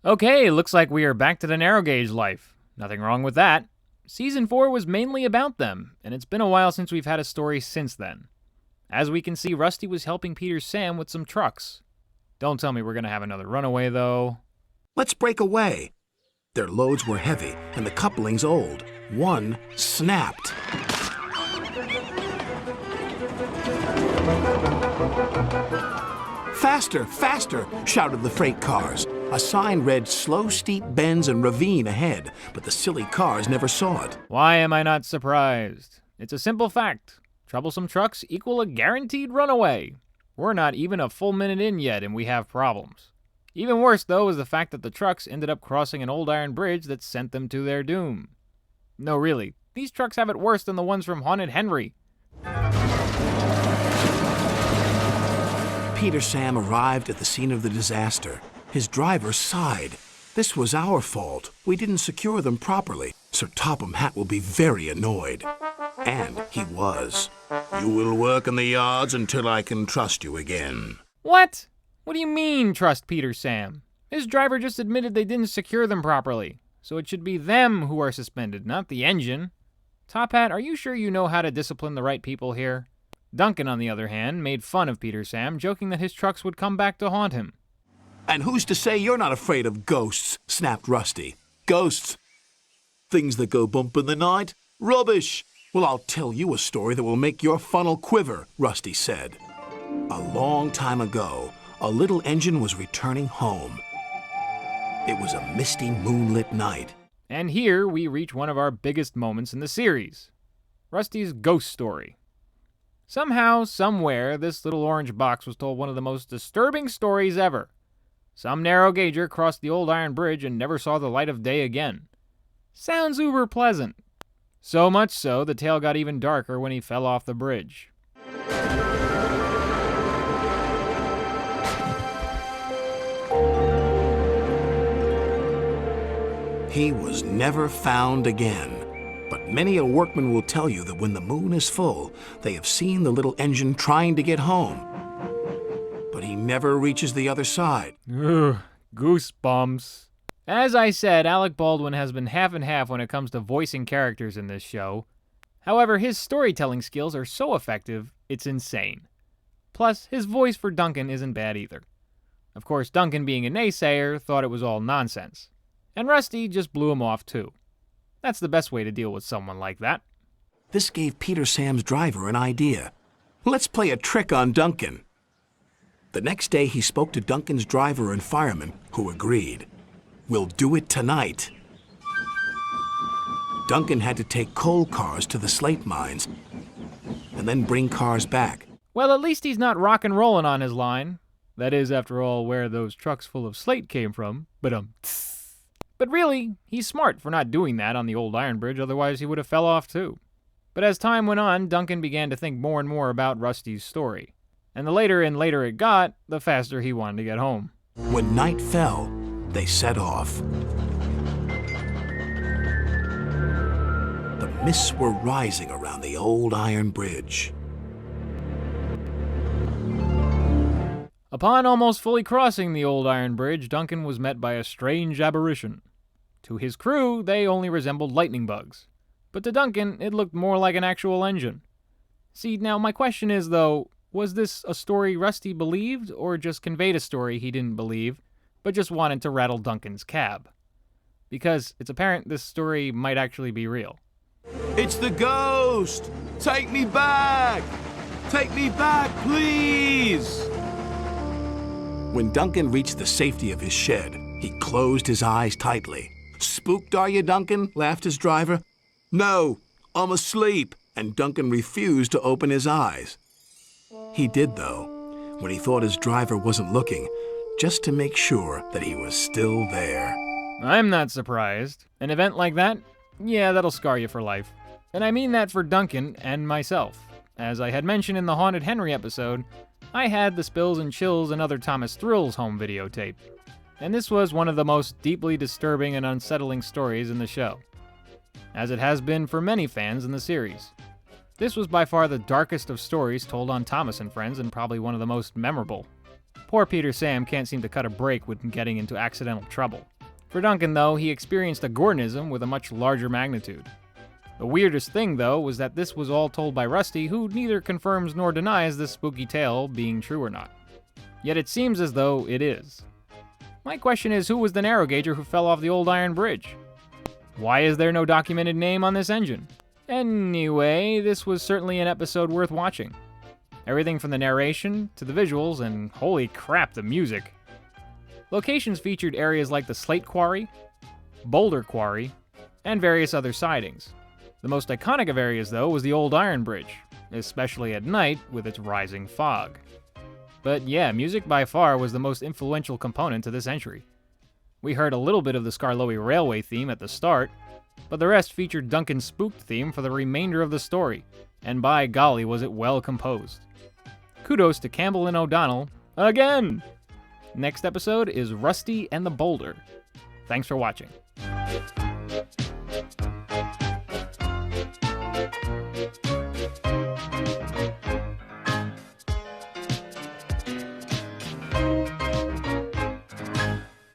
Okay, looks like we are back to the narrow gauge life. Nothing wrong with that. Season 4 was mainly about them, and it's been a while since we've had a story since then. As we can see, Rusty was helping Peter Sam with some trucks. Don't tell me we're gonna have another runaway, though. Let's break away. Their loads were heavy, and the couplings old. One snapped. Faster, faster, shouted the freight cars. A sign read slow steep bends and ravine ahead, but the silly cars never saw it. Why am I not surprised? It's a simple fact. Troublesome trucks equal a guaranteed runaway. We're not even a full minute in yet and we have problems. Even worse, though, is the fact that the trucks ended up crossing an old iron bridge that sent them to their doom. No, really, these trucks have it worse than the ones from Haunted Henry. Peter Sam arrived at the scene of the disaster. His driver sighed. This was our fault. We didn't secure them properly. Sir Topham Hatt will be very annoyed. And he was. You will work in the yards until I can trust you again. What? What do you mean, trust Peter Sam? His driver just admitted they didn't secure them properly, so it should be them who are suspended, not the engine. Top Hat, are you sure you know how to discipline the right people here? Duncan, on the other hand, made fun of Peter Sam, joking that his trucks would come back to haunt him. And who's to say you're not afraid of ghosts? Snapped Rusty. Ghosts? Things that go bump in the night? Rubbish! Well, I'll tell you a story that will make your funnel quiver, Rusty said. A long time ago, a little engine was returning home. It was a misty, moonlit night. And here we reach one of our biggest moments in the series. Rusty's ghost story. Somehow, somewhere, this little orange box was told one of the most disturbing stories ever. Some narrow gauger crossed the old iron bridge and never saw the light of day again. Sounds uber pleasant. So much so, the tale got even darker when he fell off the bridge. He was never found again. But many a workman will tell you that when the moon is full, they have seen the little engine trying to get home. But he never reaches the other side. Ugh, goosebumps. As I said, Alec Baldwin has been half and half when it comes to voicing characters in this show. However, his storytelling skills are so effective, it's insane. Plus, his voice for Duncan isn't bad either. Of course, Duncan, being a naysayer, thought it was all nonsense. And Rusty just blew him off too. That's the best way to deal with someone like that. This gave Peter Sam's driver an idea. Let's play a trick on Duncan. The next day he spoke to Duncan's driver and fireman, who agreed. We'll do it tonight. Duncan had to take coal cars to the slate mines and then bring cars back. Well, at least he's not rock and rolling on his line. That is, after all, where those trucks full of slate came from. But really, he's smart for not doing that on the old iron bridge, otherwise he would have fell off too. But as time went on, Duncan began to think more and more about Rusty's story. And the later and later it got, the faster he wanted to get home. When night fell, they set off. The mists were rising around the old iron bridge. Upon almost fully crossing the old iron bridge, Duncan was met by a strange apparition. To his crew, they only resembled lightning bugs. But to Duncan, it looked more like an actual engine. See, now my question is, though, was this a story Rusty believed, or just conveyed a story he didn't believe, but just wanted to rattle Duncan's cab? Because it's apparent this story might actually be real. It's the ghost! Take me back! Take me back, please! When Duncan reached the safety of his shed, he closed his eyes tightly. Spooked, are you, Duncan? Laughed his driver. No, I'm asleep. And Duncan refused to open his eyes. He did, though, when he thought his driver wasn't looking, just to make sure that he was still there. I'm not surprised. An event like that? Yeah, that'll scar you for life. And I mean that for Duncan and myself. As I had mentioned in the Haunted Henry episode, I had the Spills and Chills and Other Thomas Thrills home videotape. And this was one of the most deeply disturbing and unsettling stories in the show, as it has been for many fans in the series. This was by far the darkest of stories told on Thomas and Friends, and probably one of the most memorable. Poor Peter Sam can't seem to cut a break when getting into accidental trouble. For Duncan, though, he experienced a Gornism with a much larger magnitude. The weirdest thing, though, was that this was all told by Rusty, who neither confirms nor denies this spooky tale being true or not. Yet it seems as though it is. My question is, who was the narrow gauger who fell off the old iron bridge? Why is there no documented name on this engine? Anyway, this was certainly an episode worth watching. Everything from the narration to the visuals, and holy crap, the music. Locations featured areas like the Slate Quarry, Boulder Quarry, and various other sidings. The most iconic of areas, though, was the old iron bridge, especially at night with its rising fog. But yeah, music by far was the most influential component to this entry. We heard a little bit of the Skarloey Railway theme at the start, but the rest featured Duncan's Spooked theme for the remainder of the story, and by golly was it well composed. Kudos to Campbell and O'Donnell, again! Next episode is Rusty and the Boulder. Thanks for watching.